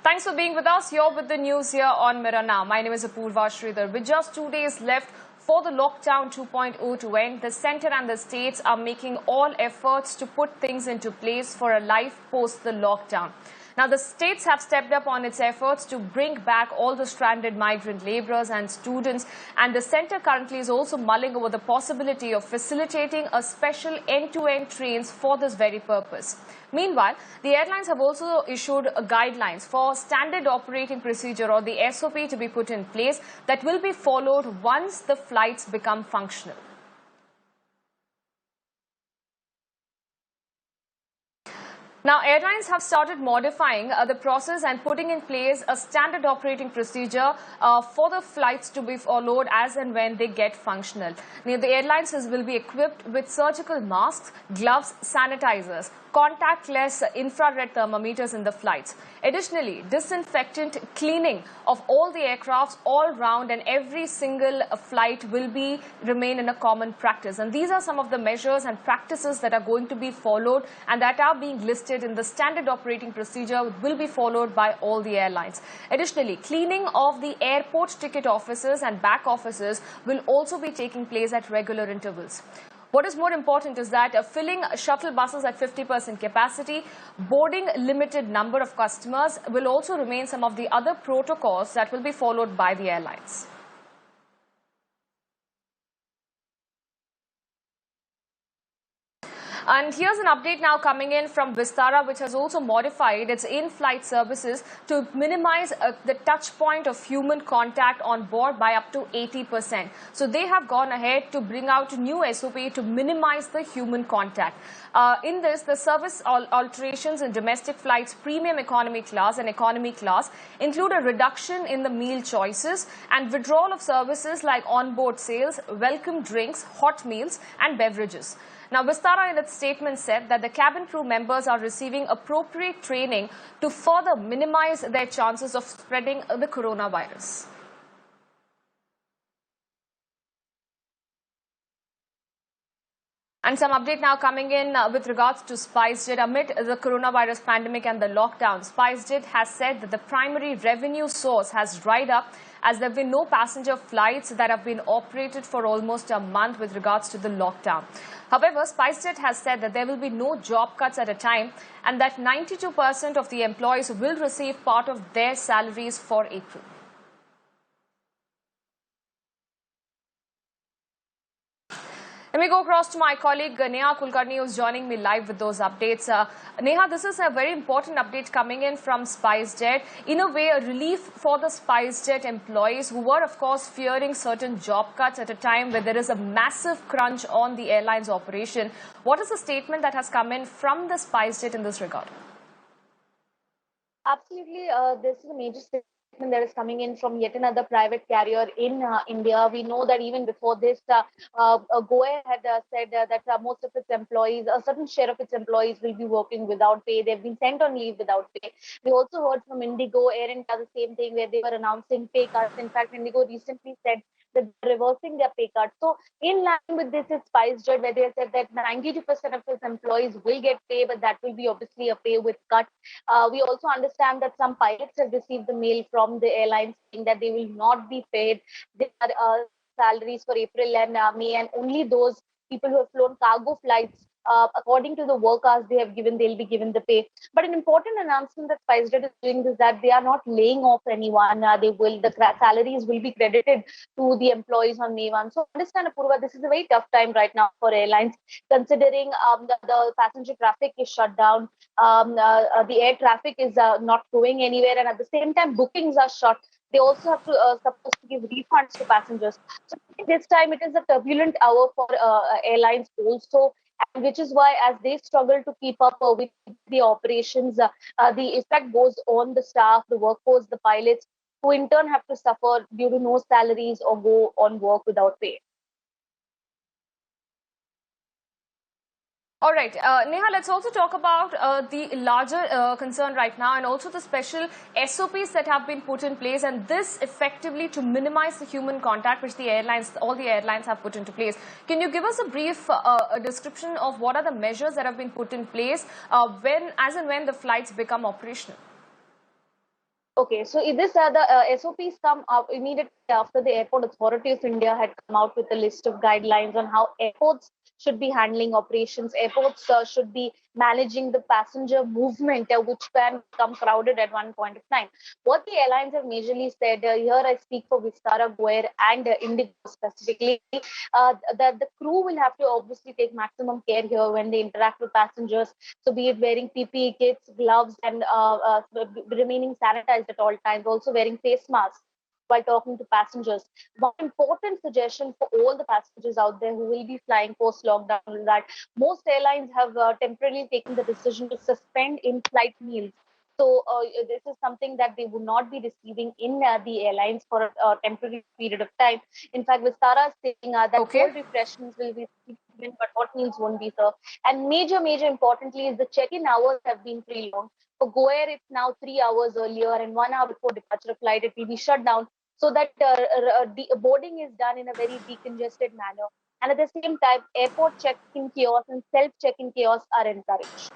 Thanks for being with us. You're with the news here on Mirror Now. My name is Apurva Sridhar. With just 2 days left for the lockdown 2.0 to end, the centre and the states are making all efforts to put things into place for a life post the lockdown. Now, the states have stepped up on its efforts to bring back all the stranded migrant labourers and students, and the centre currently is also mulling over the possibility of facilitating a special end-to-end trains for this very purpose. Meanwhile, the airlines have also issued guidelines for standard operating procedure, or the SOP, to be put in place that will be followed once the flights become functional. Now, airlines have started modifying the process and putting in place a standard operating procedure for the flights to be followed as and when they get functional. Now, the airlines will be equipped with surgical masks, gloves, sanitizers, contactless infrared thermometers in the flights. Additionally, disinfectant cleaning of all the aircrafts all round and every single flight will remain in a common practice. And these are some of the measures and practices that are going to be followed and that are being listed in the standard operating procedure will be followed by all the airlines. Additionally, cleaning of the airport ticket offices and back offices will also be taking place at regular intervals. What is more important is that filling shuttle buses at 50% capacity, boarding limited number of customers will also remain some of the other protocols that will be followed by the airlines. And here's an update now coming in from Vistara, which has also modified its in-flight services to minimize the touch point of human contact on board by up to 80%. So they have gone ahead to bring out a new SOP to minimize the human contact. In this, the service alterations in domestic flights, premium economy class and economy class include a reduction in the meal choices and withdrawal of services like on-board sales, welcome drinks, hot meals and beverages. Now, Vistara in its statement said that the cabin crew members are receiving appropriate training to further minimize their chances of spreading the coronavirus. And some update now coming in with regards to SpiceJet. Amid the coronavirus pandemic and the lockdown, SpiceJet has said that the primary revenue source has dried up as there have been no passenger flights that have been operated for almost a month with regards to the lockdown. However, SpiceJet has said that there will be no job cuts at a time and that 92% of the employees will receive part of their salaries for April. Let me go across to my colleague Neha Kulkarni, who is joining me live with those updates. Neha, this is a very important update coming in from SpiceJet. In a way, a relief for the SpiceJet employees who were, of course, fearing certain job cuts at a time where there is a massive crunch on the airline's operation. What is the statement that has come in from the SpiceJet in this regard? Absolutely, this is a major statement that is coming in from yet another private carrier in India. We know that even before this, Goa had said that most of its employees, a certain share of its employees will be working without pay. They've been sent on leave without pay. We also heard from Indigo, Air India, the same thing, where they were announcing pay cuts. In fact, Indigo recently said that they're reversing their pay cuts. So in line with this is SpiceJet, where they said that 92% of its employees will get pay, but that will be obviously a pay with cut. We also understand that some pilots have received the mail from the airlines saying that they will not be paid their salaries for April and May, and only those people who have flown cargo flights, according to the work hours they have given, they'll be given the pay. But an important announcement that SpiceJet is doing is that they are not laying off anyone. The salaries will be credited to the employees on May 1. So understand, Apurva, this is a very tough time right now for airlines, considering the passenger traffic is shut down, the air traffic is not going anywhere, and at the same time bookings are shut. They also have to supposed to give refunds to passengers. So this time it is a turbulent hour for airlines also, and which is why as they struggle to keep up with the operations, the effect goes on the staff, the workforce, the pilots, who in turn have to suffer due to no salaries or go on work without pay. All right, Neha, let's also talk about the larger concern right now and also the special SOPs that have been put in place, and this effectively to minimize the human contact which all the airlines have put into place. Can you give us a brief description of what are the measures that have been put in place as and when the flights become operational? Okay, so this the SOPs come up immediately after the Airport Authority of India had come out with a list of guidelines on how airports should be handling operations. Airports should be managing the passenger movement, which can become crowded at one point of time. What the airlines have majorly said here, I speak for Vistara, Goair, and Indigo specifically, that the crew will have to obviously take maximum care here when they interact with passengers. So, be it wearing PPE kits, gloves, and remaining sanitized at all times, also wearing face masks while talking to passengers. One important suggestion for all the passengers out there who will be flying post lockdown is that most airlines have temporarily taken the decision to suspend in flight meals. So, this is something that they would not be receiving in the airlines for a temporary period of time. In fact, Vistara is saying that Okay. cold refreshments will be given, but hot meals won't be served. And major importantly is the check-in hours have been prolonged. For Goair, it's now 3 hours earlier, and 1 hour before departure flight, it will be shut down so that boarding is done in a very decongested manner. And at the same time, airport check-in kiosks and self-check-in kiosks are encouraged.